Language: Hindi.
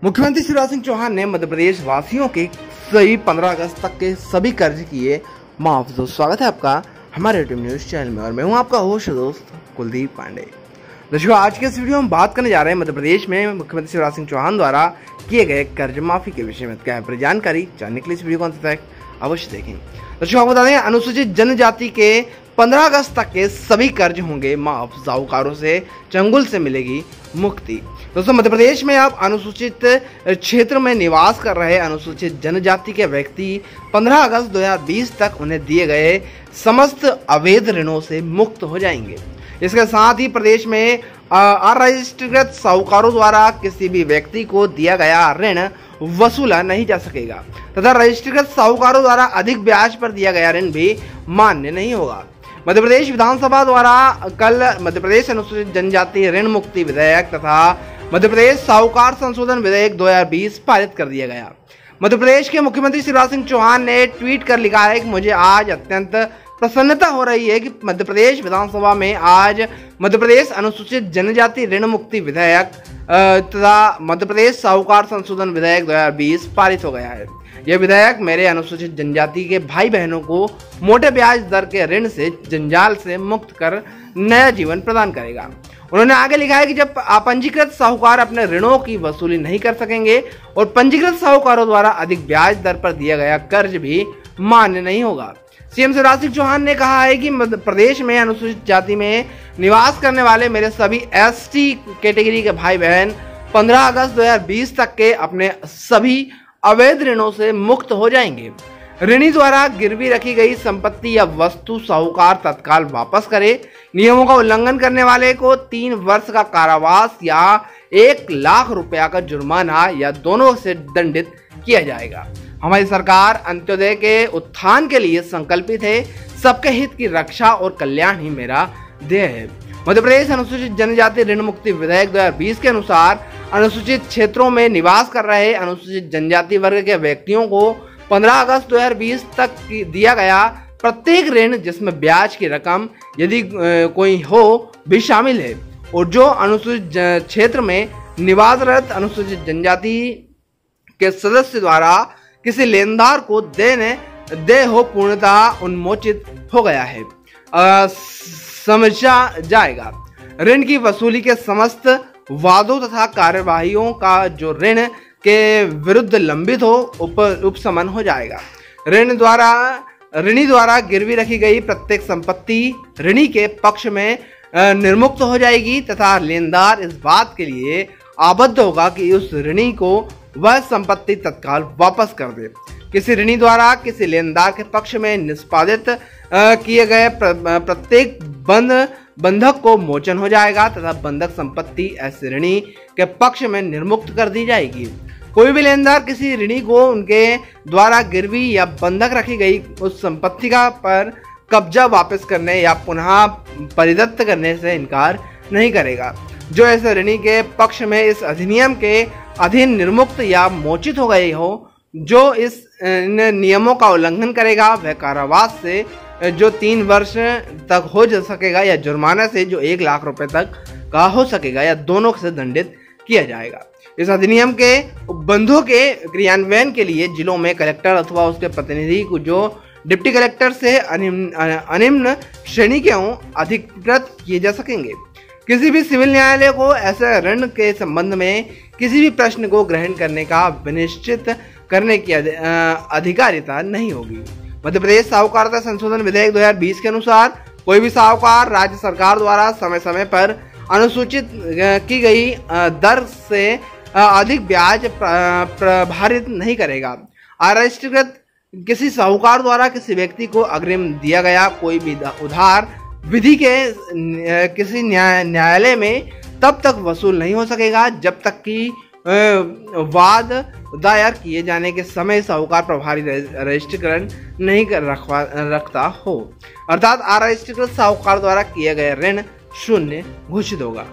मुख्यमंत्री शिवराज सिंह चौहान ने मध्य प्रदेश वासियों के सभी 15 अगस्त तक के सभी कर्ज किए माफ। दोस्तों स्वागत है आपका हमारे यूट्यूब न्यूज चैनल में और मैं हूं आपका होस्ट दोस्त कुलदीप पांडे। दोस्तों आज के इस वीडियो में बात करने जा रहे हैं मध्य प्रदेश में मुख्यमंत्री शिवराज सिंह चौहान द्वारा किए गए कर्ज माफी के विषय में। क्या है पूरी जानकारी जानने के लिए इस वीडियो को अंत तक अवश्य देखें। दोस्तों आपको बता दें अनुसूचित जनजाति के 15 अगस्त तक के सभी कर्ज होंगे माफ। साहूकारों से चंगुल से मिलेगी मुक्ति। दोस्तों मध्य प्रदेश में अब अनुसूचित क्षेत्र में निवास कर रहे अनुसूचित जनजाति के व्यक्ति 15 अगस्त 2020 तक उन्हें दिए गए समस्त अवैध ऋणों से मुक्त हो जाएंगे। इसके साथ ही प्रदेश में अरजिस्ट्रेट साहूकारों द्वारा किसी भी व्यक्ति को दिया गया ऋण वसूला नहीं जा सकेगा तथा रजिस्ट्रेट साहूकारों द्वारा अधिक ब्याज पर दिया गया ऋण भी मान्य नहीं होगा। मध्य प्रदेश विधानसभा द्वारा कल मध्य प्रदेश अनुसूचित जनजाति ऋण मुक्ति विधेयक तथा मध्य प्रदेश साहूकार संशोधन विधेयक 2020 पारित कर दिया गया। मध्य प्रदेश के मुख्यमंत्री शिवराज सिंह चौहान ने ट्वीट कर लिखा है कि मुझे आज अत्यंत प्रसन्नता हो रही है कि मध्य प्रदेश विधानसभा में आज मध्य प्रदेश अनुसूचित जनजाति ऋण मुक्ति विधेयक तथा मध्य प्रदेश साहूकार संशोधन विधेयक 2020 पारित हो गया है। यह विधेयक मेरे अनुसूचित जनजाति के भाई बहनों को मोटे ब्याज दर के ऋण से जंजाल से मुक्त कर नया जीवन प्रदान करेगा। उन्होंने आगे लिखा है कि जब अपंजीकृत साहूकार अपने ऋणों की वसूली नहीं कर सकेंगे और पंजीकृत साहूकारों द्वारा अधिक ब्याज दर पर दिया गया कर्ज भी मान्य नहीं होगा। सीएम शिवराज सिंह चौहान ने कहा है कि मध्य प्रदेश में अनुसूचित जाति में निवास करने वाले मेरे सभी एसटी कैटेगरी के भाई बहन 15 अगस्त 2020 तक के अपने सभी अवैध ऋणों से मुक्त हो जाएंगे। ऋणी द्वारा गिरवी रखी गई संपत्ति या वस्तु साहूकार तत्काल वापस करे। नियमों का उल्लंघन करने वाले को 3 वर्ष का कारावास या 1 लाख रुपया का जुर्माना या दोनों से दंडित किया जाएगा। हमारी सरकार अंत्योदय के उत्थान के लिए संकल्पित है। सबके हित की रक्षा और कल्याण ही मेरा ध्येय है। मध्य प्रदेश अनुसूचित जनजाति ऋण मुक्ति विधेयक 2020 के अनुसार अनुसूचित क्षेत्रों में निवास कर रहे अनुसूचित जनजाति वर्ग के व्यक्तियों को 15 अगस्त 2020 तक दिया गया प्रत्येक ऋण जिसमें ब्याज की रकम यदि कोई हो भी शामिल है और जो अनुसूचित क्षेत्र में निवासरत अनुसूचित जनजाति के सदस्य द्वारा किसी लेनदार को दे हो पूर्णतः उन्मोचित हो गया है समझा जाएगा। ऋण की वसूली के समस्त वादों तथा कार्यवाहियों का जो ऋण के विरुद्ध लंबित हो उपशमन हो जाएगा। ऋणी द्वारा गिरवी रखी गई प्रत्येक संपत्ति ऋणी के पक्ष में निर्मुक्त हो जाएगी तथा लेनदार इस बात के लिए आबद्ध होगा कि उस ऋणी को वह संपत्ति तत्काल वापस कर दे। किसी ऋणी द्वारा किसी लेनदार के पक्ष में निष्पादित किए गए प्रत्येक बंधक को मोचन हो जाएगा तथा बंधक संपत्ति ऐसे ऋणी के पक्ष में निर्मुक्त कर दी जाएगी। कोई भी लेनदार किसी ऋणी को उनके द्वारा गिरवी या बंधक रखी गई उस संपत्ति का पर कब्जा वापस करने या पुनः परिदत्त करने से इनकार नहीं करेगा। जो ऐसे ऋणी के पक्ष में इस अधिनियम के अधीन निर्मुक्त या मोचित हो गए हो, जो इस नियमों का उल्लंघन करेगा वह कारावास से जो 3 वर्ष तक हो जा सकेगा या जुर्माना से जो 1 लाख रुपए तक का हो सकेगा या दोनों से दंडित किया जाएगा। इस अधिनियम के उपबंधों के क्रियान्वयन के लिए जिलों में कलेक्टर अथवा उसके प्रतिनिधि को जो डिप्टी कलेक्टर से अनिम्न श्रेणी के हों अधिकृत किए जा सकेंगे। किसी भी सिविल न्यायालय को ऐसे ऋण के संबंध में किसी भी प्रश्न को ग्रहण करने का विनिश्चित करने की अधिकारिता नहीं होगी। मध्य प्रदेश साहूकारता संशोधन विधेयक 2020 के अनुसार कोई भी साहूकार राज्य सरकार द्वारा समय समय पर अनुसूचित की गई दर से अधिक ब्याज प्रभारित नहीं करेगा। अरजिस्ट्रेट किसी साहूकार द्वारा किसी व्यक्ति को अग्रिम दिया गया कोई भी उधार विधि के किसी न्यायालय में तब तक वसूल नहीं हो सकेगा जब तक कि वाद दायर किए जाने के समय साहूकार प्रभारी रजिस्ट्रीकरण नहीं रखता हो, अर्थात अरजिस्ट्रेट साहूकार द्वारा किए गए ऋण शून्य घोषित होगा।